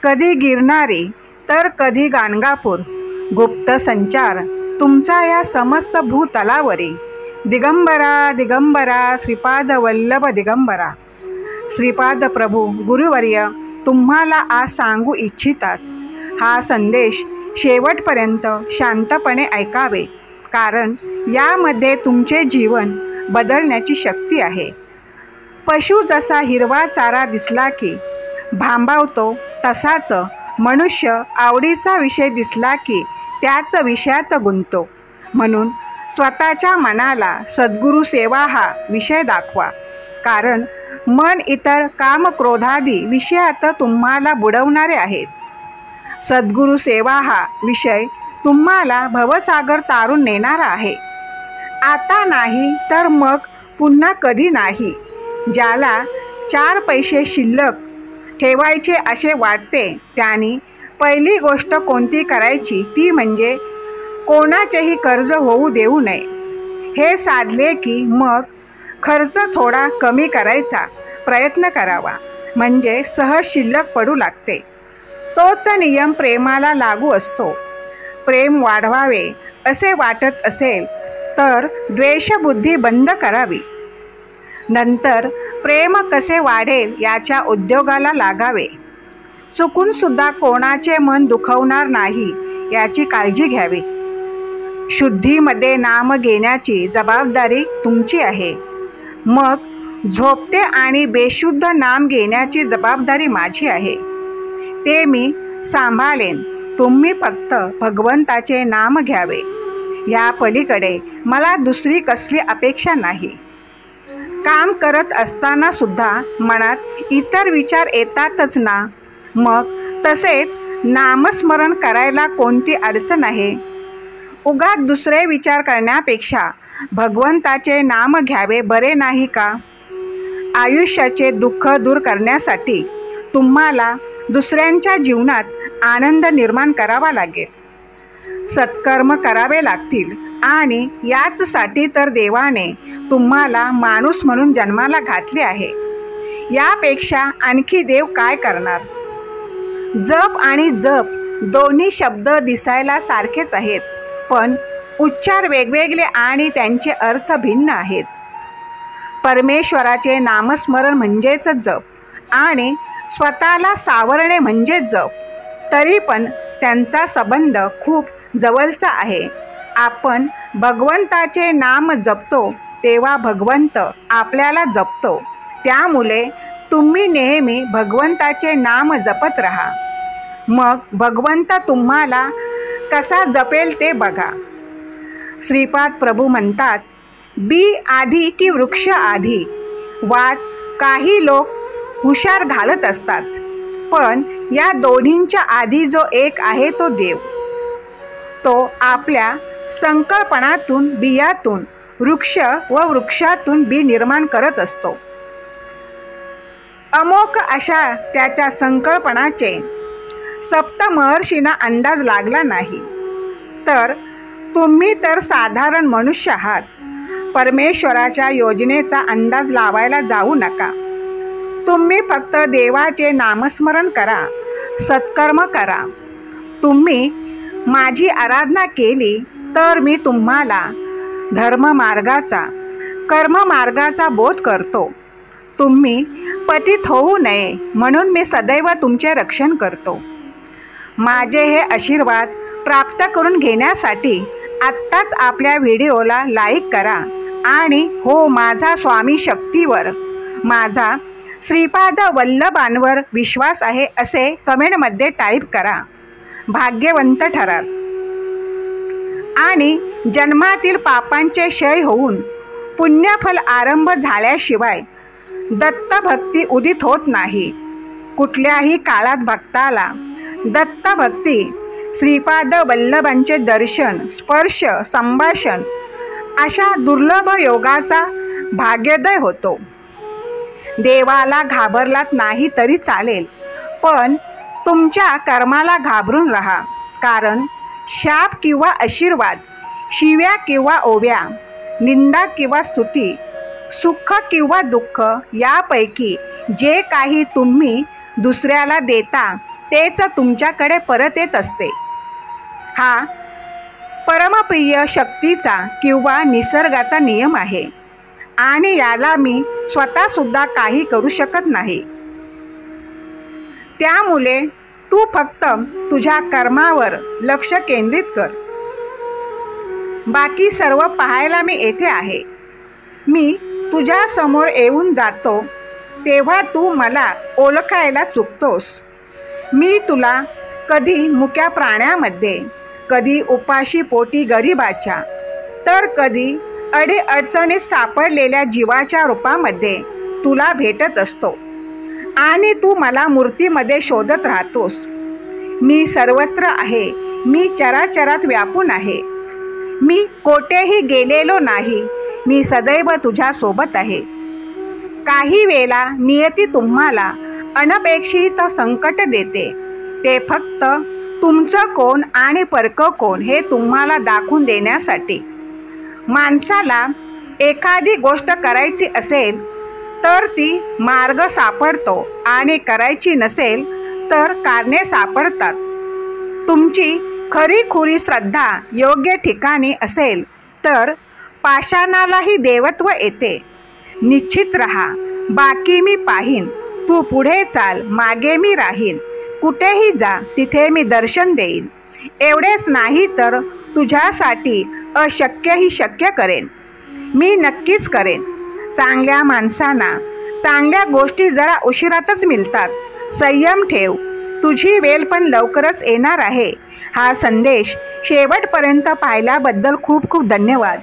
कधी गिरणारी तर कधी गाणगापूर, गुप्त संचार तुमचा या समस्त भूतलावरी। दिगंबरा दिगंबरा श्रीपाद वल्लभ दिगंबरा। श्रीपाद प्रभू गुरुवर्य तुम्हाला आज सांगू इच्छितात, हा संदेश शेवटपर्यंत शांतपणे ऐकावे, कारण यामध्ये तुमचे जीवन बदलण्याची शक्ती आहे। पशु जसा हिरवा चारा दिसला की भांबावतो, तसाच मनुष्य आवडीचा विषय दिसला की त्याच विषयात गुंततो। म्हणून स्वतःच्या मनाला सद्गुरू सेवा हा विषय दाखवा, कारण मन इतर कामक्रोधादी विषयात तुम्हाला बुडवणारे आहेत। सद्गुरू सेवा हा विषय तुम्हाला भवसागर तारून नेणारा आहे। आता नाही तर मग पुन्हा कधी नाही। ज्याला 4 पैसे शिल्लक ठेवायचे असे वाटते त्याने पहिली गोष्ट कोणती करायची ती म्हणजे कोणाचेही कर्ज होऊ देऊ नये। हे साधले की मग खर्च थोडा कमी करायचा प्रयत्न करावा, म्हणजे सहज शिल्लक पडू लागते। तोच नियम प्रेमाला लागू असतो। प्रेम वाढवावे असे वाटत असेल तर द्वेषबुद्धी बंद करावी। नंतर प्रेम कसे वाढेल याच्या उद्योगाला लागावे। चुकून सुद्धा कोणाचे मन दुखवणार नाही याची काळजी घ्यावी। शुद्धीमध्ये नाम घेण्याची जबाबदारी तुमची आहे, मग झोपते आणि बेशुद्ध नाम घेण्याची जबाबदारी माझी आहे। ते मी सांभाळेन, तुम्ही फक्त भगवंताचे नाम घ्यावे। या पलीकडे मला दुसरी कसली अपेक्षा नाही। काम करत असताना सुद्धा मनात इतर विचार येतातच ना, मग तसेच नामस्मरण करायला कोणती अडचण आहे? उगाच दुसरे विचार करण्यापेक्षा भगवंताचे नाम घ्यावे बरे नाही का? आयुष्याचे दुःख दूर करण्यासाठी तुम्हाला दुसऱ्यांच्या जीवनात आनंद निर्माण करावा लागेल। सत्कर्म करावे लागतील आणि याचसाठी तर देवाने तुम्हाला माणूस म्हणून जन्माला घातले आहे। यापेक्षा आणखी देव काय करणार? जप आणि जप दोन्ही शब्द दिसायला सारखेच आहेत, पण उच्चार वेगवेगळे आणि त्यांचे अर्थ भिन्न आहेत। परमेश्वराचे नामस्मरण म्हणजेच जप आणि स्वतःला सावरणे म्हणजे जप, तरी पण त्यांचा संबंध खूप जवळचा आहे। आपण भगवंताचे नाम जपतो तेव्हा भगवंत आपल्याला जपतो। त्यामुळे तुम्ही नेहमी भगवंताचे नाम जपत राहा, मग भगवंत तुम्हाला कसा जपेल ते बघा। श्रीपाद प्रभू म्हणतात, बी आधी की वृक्ष आधी? वाद काही लोक हुशार घालत असतात, पण या दोन्हींच्या आधी जो एक आहे तो देव। तो आपल्या संकल्पनातून बियातून वृक्ष व वृक्षातून बी निर्माण करत असतो। अमोघ अशा त्याच्या संकल्पनाचे सप्तमहर्षींना अंदाज लागला नाही, तर तुम्ही तर साधारण मनुष्य आहात। परमेश्वराच्या योजनेचा अंदाज लावायला जाऊ नका। तुम्ही फक्त देवाचे नामस्मरण करा, सत्कर्म करा। तुम्ही माझी आराधना केली तर मी तुम्हाला धर्ममार्गाचा कर्ममार्गाचा बोध करतो। तुम्ही पतित होऊ नये म्हणून मी सदैव तुमचे रक्षण करतो। माझे हे आशीर्वाद प्राप्त करून घेण्यासाठी आत्ताच आपल्या व्हिडिओला लाईक करा आणि हो माझा स्वामी शक्तीवर, माझा श्रीपाद वल्लभांवर विश्वास आहे असे कमेंटमध्ये टाईप करा। भाग्यवंत ठराल आणि जन्मातील पापांचे क्षय होऊन पुण्यफल आरंभ झाल्याशिवाय दत्तभक्ती उदित होत नाही। कुठल्याही काळात भक्ताला दत्तभक्ती, श्रीपाद वल्लभांचे दर्शन, स्पर्श, संभाषण अशा दुर्लभ योगाचा भाग्योदय होतो। देवाला घाबरलात नाही तरी चालेल, पण तुमच्या कर्माला घाबरून राहा, कारण शाप किंवा आशीर्वाद, शिव्या किंवा ओव्या, निंदा किंवा स्तुती, सुख किंवा दुःख यापैकी जे काही तुम्ही दुसऱ्याला देता तेच तुमच्याकडे परत येत असते. हा परमप्रिय शक्तीचा किंवा निसर्गाचा नियम आहे आणि याला मी स्वतःसुद्धा काही करू शकत नाही. त्यामुळे तू फक्त तुझ्या कर्मावर लक्ष केंद्रित कर. बाकी सर्व पाहायला मी येथे आहे. मी तुझ्या समोर येऊन जातो तेव्हा तू मला ओळखायला चुकतोस. मी तुला कधी मुक्या प्राण्यामध्ये, कधी उपाशी पोटी गरिबाच्या, तर कधी अडीअडचणीत सापडलेल्या जीवाच्या रूपामध्ये तुला भेटत असतो आणि तू मला मूर्तीमध्ये शोधत राहतोस. मी सर्वत्र आहे. मी चराचरात व्यापून आहे. मी कोठेही गेलेलो नाही. मी सदैव तुझ्या सोबत आहे. काही वेळा नियती तुम्हाला अनपेक्षित संकट देते. ते फक्त तुमचं कोण आणि परकं कोण हे तुम्हाला दाखवून देण्यासाठी. माणसाला एखादी गोष्ट करायची असेल तर ती मार्ग सापडतो आणि करायची नसेल तर कारणे सापडतात. तुमची खरीखुरी श्रद्धा योग्य ठिकाणी असेल तर पाषाणालाही देवत्व येते. निश्चित रहा. बाकी मी पाहीन. तू पुढे चाल, मागे मी राहीन. कुठेही जा, तिथे मी दर्शन देईन. एवढेच नाही तर तुझ्यासाठी अशक्यही शक्य करेन. मी नक्कीच करेन. चांगल्या माणसांना चांगल्या गोष्टी जरा उशिरातच मिळतात. संयम ठेव. तुझी वेळ पण लवकरच येणार आहे. हा संदेश शेवटपर्यंत पाहिल्याबद्दल खूप खूप धन्यवाद.